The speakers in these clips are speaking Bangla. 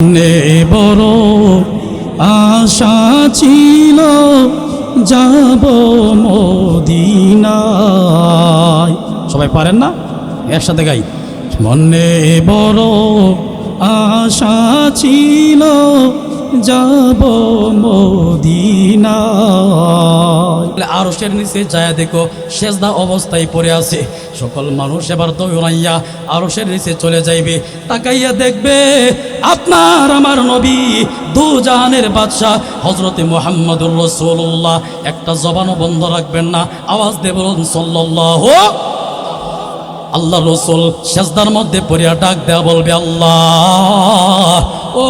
মনে বড় আশা ছিল যাব মদিনায়। সবাই পারেন না? একসাথে গাই। মনে বড় আশা ছিল যাব মদিনায়। আরশের নিচে যায় দেখো সেজদা অবস্থায় পড়ে আছে। সকল মানুষ এবার দৌড়াইয়া আরশের নিচে চলে যাইবে। তাকাইয়া দেখবে আপনার আমার নবী দু জাহানের বাদশাহ হযরতে মুহাম্মদুর রাসূলুল্লাহ। একটা জবানও বন্ধ রাখবেন না, আওয়াজ দিয়ে বলুন সাল্লাল্লাহু। আল্লাহ রসুল সেজদার মধ্যে পড়িয়া ডাক দেয়া বলবে, আল্লাহ ও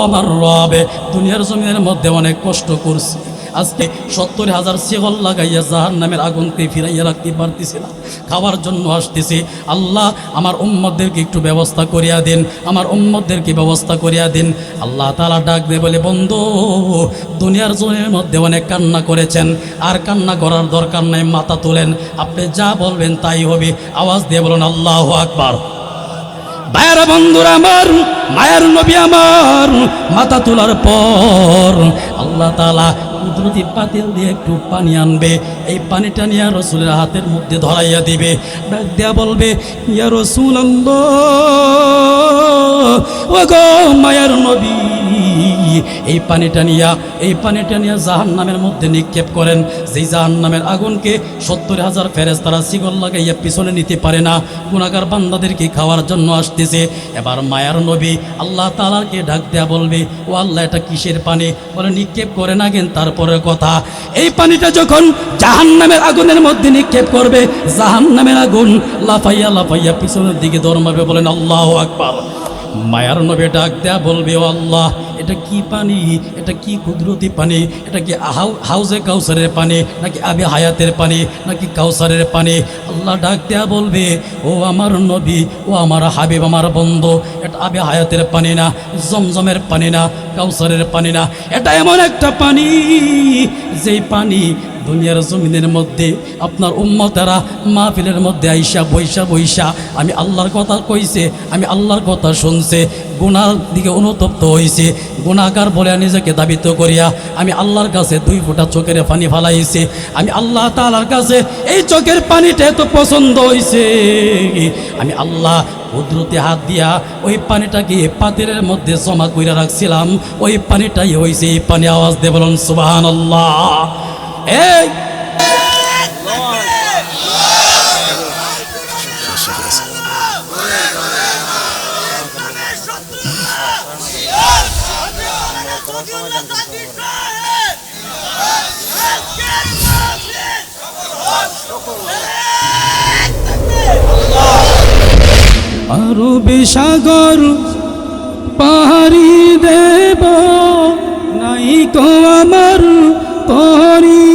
আমার রবে, দুনিয়ার জমিনের মধ্যে অনেক কষ্ট করছি, আজকে 70,000 শিকল লাগাইয়া জাহান্নামের আগুনকে ফিরাইয়া রাখতে পারতেছি না, খাওয়ার জন্য আসতেছি। আল্লাহ আমার উম্মতদেরকে একটু ব্যবস্থা করিয়া দিন, আমার উম্মতদেরকে ব্যবস্থা করিয়া দিন। আল্লাহ তাআলা ডাক দিয়ে বলে, বন্ধু দুনিয়ার জমিনের মধ্যে অনেক কান্না করেছেন, আর কান্না করার দরকার নাই, মাথা তোলেন, আপনি যা বলবেন তাই হবে। আওয়াজ দিয়ে বলুন আল্লাহু আকবার। ভাইয়েরা বন্ধুরা আমার, মায়ের নবী আমার মাথা তোলার পর আল্লাহ তাআলা কুদরতি পাতিল দিয়ে একটু পানি আনবে। এই পানিটা নিয়ে রাসূলের হাতের মধ্যে ধরাইয়া দিবে, ডাক দেয়া বলবে, ইয়া রাসূলুল্লাহ, ও গো মায়ের নবী, এই পানিটা নিয়া জাহান্নামের মধ্যে নিক্ষেপ করেন। যেই জাহান্নামের আগুনকে 70,000 ফেরেশতারা শিকল লাগাইয়া পিছনে নিতে পারে না, গুনাহগার বান্দাদেরকে খাওয়ার জন্য আসতেছে। এবার মায়ার নবী আল্লাহ তাআলাকে ডাক দেয়া বলবে, ও আল্লাহ এটা কিসের পানি? বলে নিক্ষেপ করেন আগেন তারপরে কথা। এই পানিটা যখন জাহান্নামের আগুনের মধ্যে নিক্ষেপ করবে, জাহান্নামের আগুন লাফাইয়া লাফাইয়া পিছনের দিকে দৌড় মারবে। বলেন আল্লাহু আকবার। মায়ার নবী ডাক দেয়া বলবে, ও আল্লাহ এটা কি পানি? এটা কি কুদরতি পানি? এটা কি হাউজে কাউসারের পানি, নাকি আবে হায়াতের পানি, নাকি কাউসারের পানি? আল্লাহ ডাক দেয়া বলবে, ও আমার নবী, ও আমার হাবিব, আমার বন্ধু, এটা আবে হায়াতের পানি না, জমজমের পানি না, কাউসারের পানি না, এটা এমন একটা পানি যেই পানি দুনিয়ার জমিনের মধ্যে আপনার উম্মতেরা মাহফিলের মধ্যে আইসা বৈশা আমি আল্লাহর কথা কইছে, আমি আল্লাহর কথা শুনছে, গুনার দিকে অনুতপ্ত হয়েছে, গুনাহগার বলে নিজেকে দাবিত করিয়া আমি আল্লাহর কাছে 2 ফোঁটা চোখের পানি ফালাইছে। আমি আল্লাহ তাআলার কাছে এই চোখের পানিটা এত পছন্দ হয়েছে, আমি আল্লাহ কুদরতি হাত দিয়া ওই পানিটাকে পাতিলের মধ্যে জমা কইরা রাখছিলাম, ওই পানিটাই হয়েছে এই পানি। আওয়াজ দিয়ে বলুন সুবহানাল্লাহ। এই আরবে সাগর পাহাড়ি দেব নাই কো আমার তরি,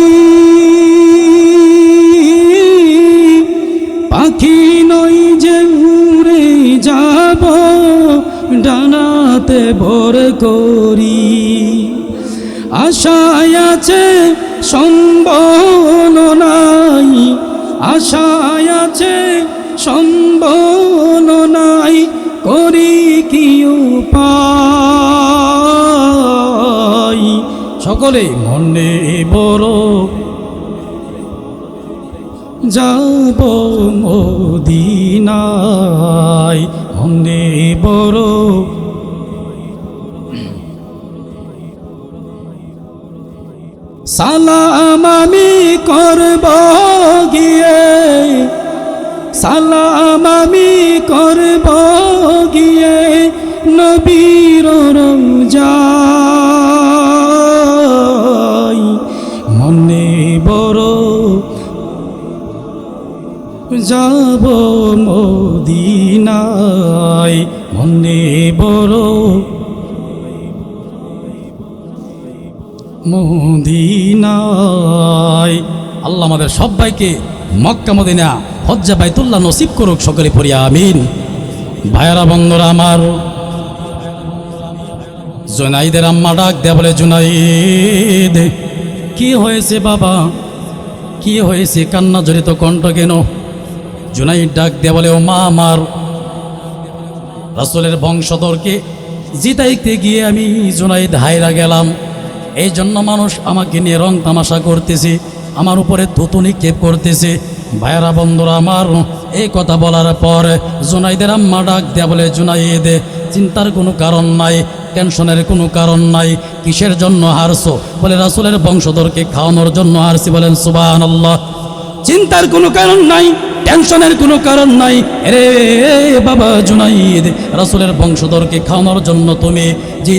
পাখি নই যে উড়ে যাব ডানাতে ভর করি, আশায় আছে সম্বল নাই, আশায় আছে সম্বল নাই, করি কি উপায়? সকলে মনে বড় যাব মদিনায়, মনে বড় সালাম আমি করব গিয়ে, সালাম আমি করব গিয়ে নবীর রওজায়, মনে বড় যাব মদিনায়, মনে বড় মদিনায়। আল্লাহ আমাদের সবাইকে মক্কা মদিনা হজ্জে বাইতুল্লাহ নসিব করুক, সকলে পড়ি আমিন। ভাইয়ারা বন্ধুরা আমার, জুনাইদের আম্মা ডাক দেয়া বলে, জুনাইদ কি হয়েছে বাবা, কি হয়েছে? কান্না জড়িত কণ্ঠ কেন? জুনাইদ ডাক দেয়া বলে, ও মা আমার, রাসূলের বংশধরকে জিতাইতে গিয়ে আমি জুনাইদ হায়রা গেলাম। এই জন্য মানুষ আমাকে নিয়ে রং তামাশা করতেছে, আমার উপরে থুতু নিক্ষেপ করতেছে। ভাইয়েরা বন্ধুরা আমার, এই কথা বলার পর জুনাইদের আম্মা ডাক দেয়া বলে, জুনাইদ চিন্তার কোনো কারণ নাই, টেনশনের কোনো কারণ নাই। কিসের জন্য হারছো? বলে রাসূলের বংশধরকে খাওয়ানোর জন্য হারছি। বলেন সুবহানাল্লাহ। চিন্তার কোনো কারণ নাই, টেনশনের কোনো কারণ নাই। রে বাবা জুনাইদ, রাসূলের বংশধরকে খাওয়ানোর জন্য তুমি যে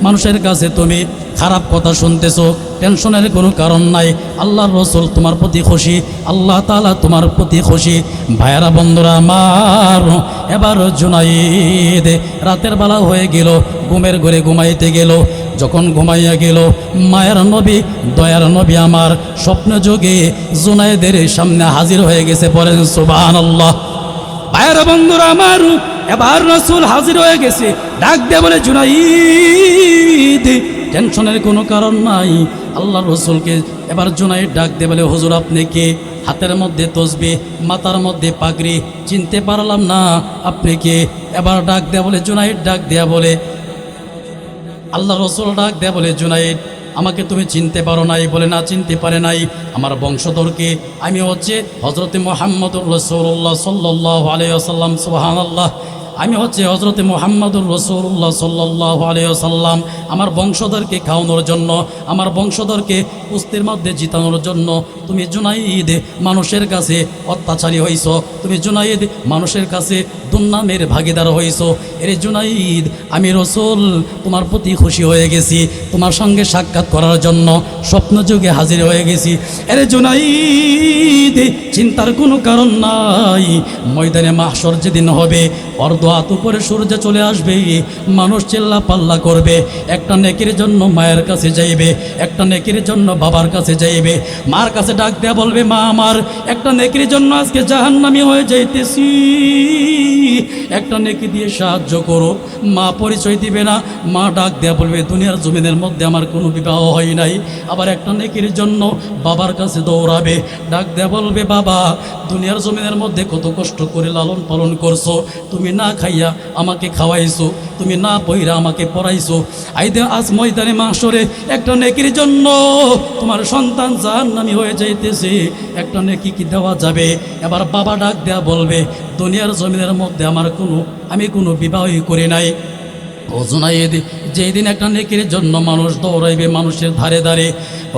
মানুষের কাছে তুমি খারাপ কথা শুনতেছো, টেনশনের কোনো কারণ নাই। আল্লাহর রাসূল তোমার প্রতি খুশি, আল্লাহ তাআলা তোমার প্রতি খুশি। ভাইয়েরা বন্ধুরা আমার, এবার জুনাইদ রাতের বেলা হয়ে গেল, ঘুমের ঘরে ঘুমাইতে গেল। যখন ঘুমাইয়া গেল, মায়ের নবী দয়ার নবী আমার স্বপ্ন যোগে জুনাইদের সামনে হাজির হয়ে গেছে। পড়েন সুবহানাল্লাহ। ভাইয়েরা বন্ধুরা আমার, এবার রাসূল হাজির হয়ে গেছে, ডাক দিয়ে বলে, জুনাইদ টেনশনের কোনো কারণ নাই। আল্লাহর রাসূলকে এবার জুনাইদ ডাক দিয়ে বলে, হুজুর আপনি কে? হাতের মধ্যে তসবিহ, মাথার মধ্যে পাগড়ি, চিনতে পারলাম না, আপনি কে? এবার ডাক দেয়া বলে, জুনাইদ ডাক দেয়া বলে, আল্লাহ রাসূল ডাক দেয়া বলে, জুনাইদ আমাকে তুমি চিনতে পারো নাই? বলে না, চিনতে পারে নাই। আমার বংশধরকে আমি হচ্ছে হযরতে মুহাম্মদুর রাসূলুল্লাহ সাল্লাল্লাহু আলাইহি ওয়াসাল্লাম। সুবহানাল্লাহ। আমি হচ্ছে হযরতে মুহাম্মদুর রাসূলুল্লাহ সাল্লাল্লাহু আলাইহি ওয়াসাল্লাম। আমার বংশধরকে খাওয়ানোর জন্য, আমার বংশধরকে কুস্তির মধ্যে জিতানোর জন্য তুমি জুনাইদ মানুষের কাছে অত্যাচারী হইছ, তুমি জুনাইদ মানুষের কাছে দুর্নামের ভাগীদার হইছ। এরে জুনাইদ, আমি রাসূল তোমার প্রতি খুশি হয়ে গেছি, তোমার সঙ্গে সাক্ষাৎ করার জন্য স্বপ্ন যুগে হাজির হয়ে গেছি। এরে জুনাইদ চিন্তার কোনো কারণ নাই। ময়দানে মাহশর যেদিন হবে, অর্ধহাত উপরে সূর্য চলে আসবে, মানুষ চিল্লা পাল্লা করবে। একটা নেকির জন্য মায়ের কাছে যাইবে, একটা নেকির জন্য বাবার কাছে যাইবে। মার কাছে ডাক দেয়া বলবে, মা আমার একটা নেকির জন্য আজকে জাহান্নামী হয়ে যাইতেছি, একটা নেকি দিয়ে সাহায্য করো। মা পরিচয় দিবে না, মা ডাক দেয়া বলবে, দুনিয়ার জমিনের মধ্যে আমার কোনো বিবাহ হয় নাই। আবার একটা নেকির জন্য বাবার কাছে দৌড়াবে, ডাক দেয়া বলবে, বাবা দুনিয়ার জমিনের মধ্যে কত কষ্ট করে লালন পালন করছো, তুমি না খাইয়া আমাকে খাওয়াইছো, তুমি না পইরা আমাকে পড়াইছো। আজ ময়দানে মাহশরে একটা নেকির জন্য তোমার সন্তান জাহান্নামী হয়ে যাইতেছে, একটা নেকি কি দেওয়া যাবে? এবার বাবা ডাক দেয়া বলবে, দুনিয়ার জমিনের মধ্যে আমি কোনো বিবাহই করি নাই। ও জুনাইদ, যেই দিন একটা নেকির জন্য মানুষ দৌড়াইবে মানুষের ধারে ধারে,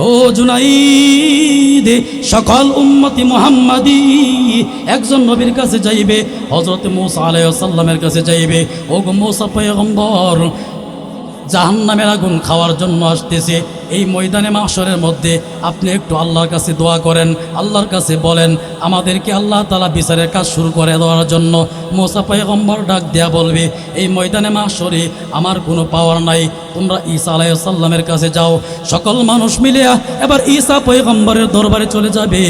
ও জুনাইদ সকল উম্মতি মুহাম্মাদি একজন নবীর কাছে যাইবে, হযরত মূসা আলাইহিস সালামের কাছে যাইবে। ও গো মূসা পয়গম্বর, জাহান্নামের আগুন খাওয়ার জন্য আসতেছে। এই ময়দানে মাহশরের মধ্যে আপনি একটু আল্লাহর কাছে দোয়া করেন, আল্লাহর কাছে বলেন আমাদেরকে আল্লাহ তাআলা বিচারের কাজ শুরু করে দেওয়ার জন্য। মূসা পয়গম্বর ডাক দেয়া বলবে, এই ময়দানে মাহশরে আমার কোনো পাওয়ার নাই, তোমরা ঈসা আলাইহিস সালামের কাছে যাও। সকল মানুষ মিলিয়া এবার ঈসা পয়গম্বরের দরবারে চলে যাবে।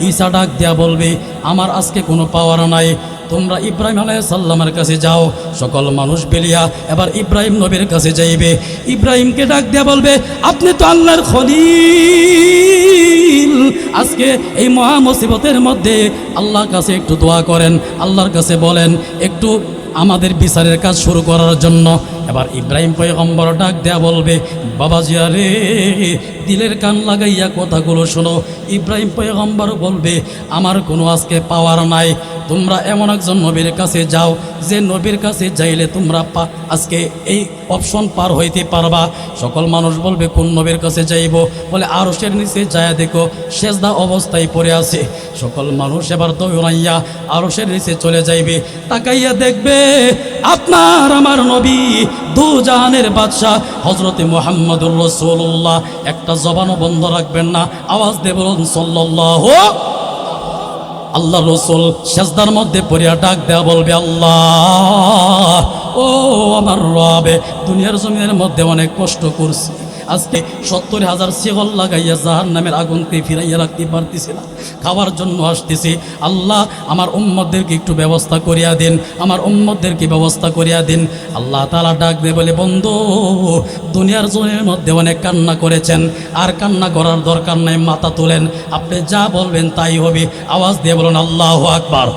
ঈসা ডাক দেয়া বলবে, আমার আজকে কোনো পাওয়ার নাই, তোমরা ইব্রাহিম আলাইহিস সালামের কাছে যাও। সকল মানুষ বেলিয়া এবার ইব্রাহিম নবীর কাছে যাইবে। ইব্রাহিমকে ডাক দেয়া বলবে, আপনি তো আল্লাহর খলিল, আজকে এই মহা মুসিবতের মধ্যে আল্লাহর কাছে একটু দোয়া করেন, আল্লাহর কাছে বলেন একটু আমাদের বিচারের কাজ শুরু করার জন্য। এবার ইব্রাহিম পয়গম্বর ডাক দেয়া বলবে, বাবাজি আরে দিলের কান লাগাইয়া কথাগুলো শোনো। ইব্রাহিম পয়গম্বর বলবে, আমার কোনো আজকে পাওয়ার নাই, তোমরা এমন একজন নবীর কাছে যাও যে নবীর কাছে যাইলে তোমরা আজকে এই অপশন পার হইতে পারবা। সকল মানুষ বলবে, কোন নবীর কাছে যাইব? বলে আরশের নিচে যায় দেখো সেজদা অবস্থায় পড়ে আছে। সকল মানুষ এবার দৌড়াইয়া আরশের নিচে চলে যাইবে, তাকাইয়া দেখবে আপনার আমার নবী দু জাহানের বাদশাহ হযরতে মুহাম্মদুর রাসূলুল্লাহ। একটা জবানও বন্ধ রাখবেন না, আওয়াজ দিয়ে বলুন সাল্লাল্লাহু। আল্লাহ রাসূল সেজদার মধ্যে পড়িয়া ডাক দেয়া বলবে, আল্লাহ ও আমার রব, দুনিয়ার জমিনের মধ্যে অনেক কষ্ট করছি, আজকে 70,000 শিকল লাগাইয়া জাহান্নামের আগুনকে ফিরাইয়া রাখতে পারতেছি না, খাওয়ার জন্য আসতেছি। আল্লাহ আমার উম্মতদেরকে একটু ব্যবস্থা করিয়া দিন, আমার উম্মতদেরকে ব্যবস্থা করিয়া দিন। আল্লাহ তাআলা ডাক দিয়ে বলে, বন্ধু দুনিয়ার জমিনের মধ্যে অনেক কান্না করেছেন, আর কান্না করার দরকার নাই, মাথা তোলেন, আপনি যা বলবেন তাই হবে। আওয়াজ দিয়ে বলুন আল্লাহু আকবার।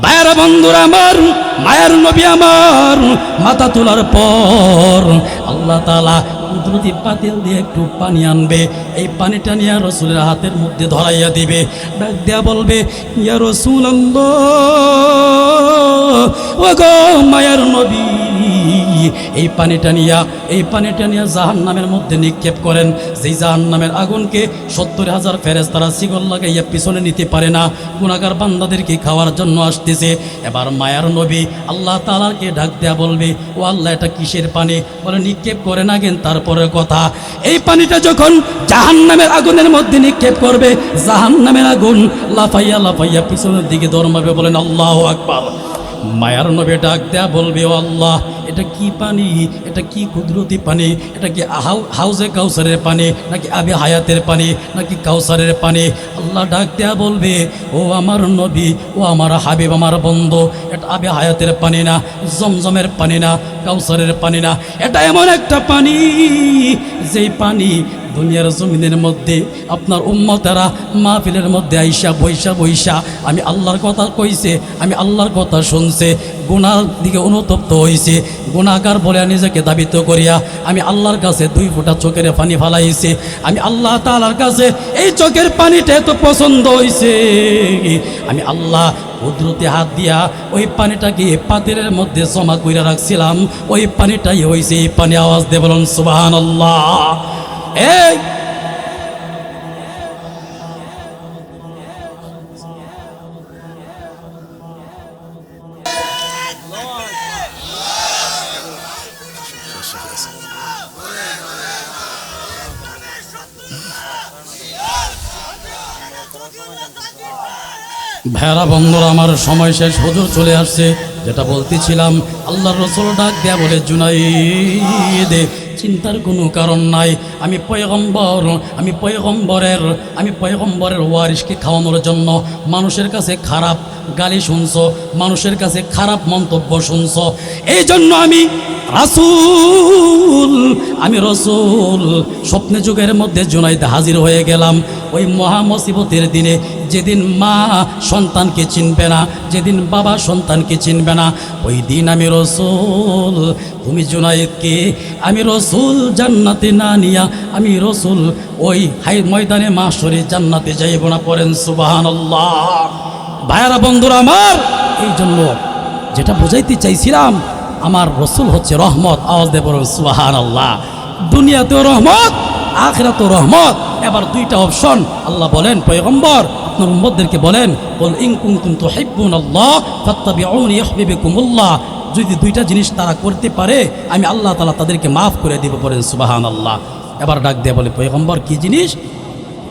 ভাইয়েরা বন্ধুরা আমার, মায়ের নবী আমার মাথা তোলার পর আল্লাহ তাআলা কুদরতি পাতিল দিয়ে একটু পানি আনবে। এই পানিটা নিয়ে রাসূলের হাতের মধ্যে ধরাইয়া দিবে, ডাক দেয়া বলবে, ইয়া রাসূলুল্লাহ, ও গো মায়ের নবী, এই পানিটা নিয়া জাহান্নামের মধ্যে নিক্ষেপ করেন। যেই জাহান্নামের আগুনকে 70,000 ফেরেশতারা শিকল লাগাইয়া পিছনে নিতে পারে না, গুনাহগার বান্দাদেরকে খাওয়ার জন্য আসতেছে। এবার মায়ার নবী আল্লাহ তাআলাকে ডাক দেয়া বলবে, ও আল্লাহ, এটা কিসের পানি? বলে, নিক্ষেপ করেন আগেন তারপরে কথা। এই পানিটা যখন জাহান্নামের আগুনের মধ্যে নিক্ষেপ করবে, জাহান্নামের আগুন লাফাইয়া লাফাইয়া পিছনের দিকে দৌড়াবে। বলেন আল্লাহু আকবার। মায়ার নবী ডাক দেয়া বলবে, ও আল্লাহ, এটা কি পানি? এটা কি কুদরতি পানি? এটা কি হাউজে কাউসারের পানি, নাকি আবে হায়াতের পানি, নাকি কাউসারের পানি? আল্লাহ ডাক দেয়া বলবে, ও আমার নবী, ও আমার হাবিব, আমার বন্ধু, এটা আবে হায়াতের পানি না, জমজমের পানি না, কাউসারের পানি না। এটা এমন একটা পানি, যেই পানি দুনিয়ার জমিনের মধ্যে আপনার উম্মতেরা মাহফিলের মধ্যে আইসা বৈশা আমি আল্লাহর কথা কইছে, আমি আল্লাহর কথা শুনছে, গুনার দিকে অনুতপ্ত হয়েছে, গুনাহগার বলে নিজেকে দাবিত করিয়া আমি আল্লাহর কাছে 2 ফোঁটা চোখের পানি ফালাইছে। আমি আল্লাহ তাআলার কাছে এই চোখের পানিটা এত পছন্দ হয়েছে, আমি আল্লাহ কুদরতি হাত দিয়া ওই পানিটাকে পাতিলের মধ্যে জমা কইরা রাখছিলাম। ওই পানিটাই হয়েছে এই পানি। আওয়াজ দিয়ে বলুন সুবহানাল্লাহ। এই ভাইরা বন্ধুরা আমার, সময় শেষ, হুজুর চলে আসছে। যেটা বলতেছিলাম, আল্লাহর রাসূল ডাক দেয়া বলে, জুনাইদ, চিন্তার কোনো কারণ নাই। আমি পয়গম্বরের ওয়ারিসকে খাওয়ানোর জন্য মানুষের কাছে খারাপ গালি শুনছো, মানুষের কাছে খারাপ মন্তব্য শুনছো, এই জন্য আমি রসুল স্বপ্নে যুগের মধ্যে জুনাইদ হাজির হয়ে গেলাম। ওই মহা মুসিবতের দিনে, যেদিন মা সন্তানকে চিনবে না, যেদিন বাবা সন্তানকে চিনবে না, ওই দিন আমি রসুল, তুমি জুনাইদকে আমি রসুল জান্নাতে না নিয়া আমি রসুল ওই ময়দানে মাহশরে জান্নাতে যাইব না। পড়েন সুবহানাল্লাহ। ভাইয়ারা বন্ধুরা আমার, এই জন্য যেটা বোঝাইতে চাইছিলাম, আমার রসুল হচ্ছে রহমত। আওয়াজ দিয়ে বলুন সুবহানাল্লাহ। দুনিয়াতেও রহমত, আখিরাতেও রহমত। এবার 2টা অপশন আল্লাহ বলেন, পয়গম্বর আপনার উম্মতদেরকে বলেন, কুল ইন কুনতুম তুহিব্বুনাল্লাহ ফাত্তাবিউনি ইউহিব্বুকুমুল্লাহ। যদি 2টা জিনিস তারা করতে পারে, আমি আল্লাহ তাআলা তাদেরকে মাফ করে দিব। পড়েন সুবহানাল্লাহ। এবার ডাক দিয়ে বলে, পয়গম্বর কি জিনিস?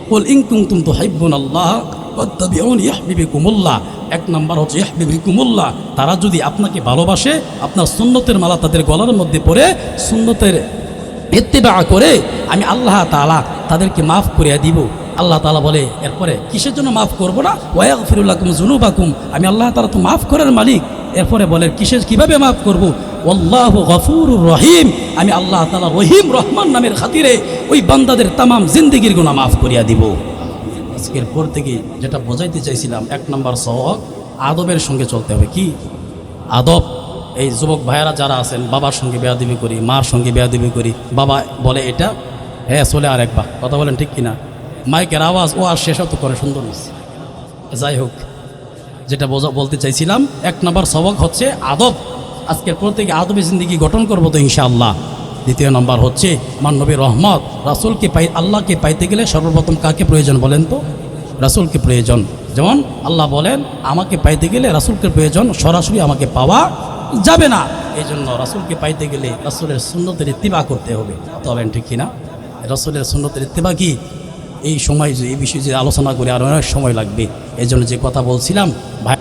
কুল ইন কুনতুম তুহিব্বুনাল্লাহ ফাত্তাবিউনি ইউহিব্বুকুমুল্লাহ। 1 নম্বর হচ্ছে ইউহিব্বুকুমুল্লাহ। তারা যদি আপনাকে ভালোবাসে, আপনার সুন্নতের মালা তাদের গলার মধ্যে পড়ে সুন্নতের ইত্তিবা করে, আমি আল্লাহ তাআলা তাদেরকে মাফ করে দিব। আল্লাহ তাআলা বলে এরপরে কিসের জন্য মাফ করবো না? ওয়াগফিরু লাকুম যুনুবাকুম। আমি আল্লাহ তাআলা তো মাফ করার মালিক। এরপরে বলে কিভাবে মাফ করব? আল্লাহু গফুরুর রহিম। আমি আল্লাহ তাআলা রহিম রহমান নামের খাতিরে ওই বান্দাদের তামাম জিন্দেগির গুনাহ মাফ করিয়া দিব। আজকের পর থেকে যেটা বোঝাইতে চাইছিলাম, 1 নম্বর সওয়াব, আদবের সঙ্গে চলতে হবে। কি আদব? এই যুবক ভাইয়েরা যারা আছেন, বাবার সঙ্গে বেয়াদবি করি, মার সঙ্গে বেয়াদবি করি, বাবা বলে এটা, হ্যাঁ চলে আরেকবার, কথা বলেন ঠিক কিনা? মাইকের আওয়াজ ও আর শেষ হতো করে সুন্দর হয়েছে। যাই হোক, যেটা বলতে চাইছিলাম, 1 নম্বর সবক হচ্ছে আদব। আজকের পর থেকে আদবে জিন্দেগি গঠন করবো তো ইনশাআল্লাহ। 2 নম্বর হচ্ছে আমার নবী রহমত। রাসূলকে আল্লাহকে পাইতে গেলে সর্বপ্রথম কাকে প্রয়োজন বলেন তো? রাসূলকে প্রয়োজন। যেমন আল্লাহ বলেন, আমাকে পাইতে গেলে রাসূলকে প্রয়োজন, সরাসরি আমাকে পাওয়া যাবে না। এই জন্য রাসূলকে পাইতে গেলে রাসূলের সুন্নতের ইত্তিবা করতে হবে। তবে ঠিক কিনা? রাসূলের সুন্নতের ইত্তিবা কি? এই সময় যে এই বিষয়ে যে আলোচনা করে আর অনেক সময় লাগবে। এই জন্য যে কথা বলছিলাম ভাই,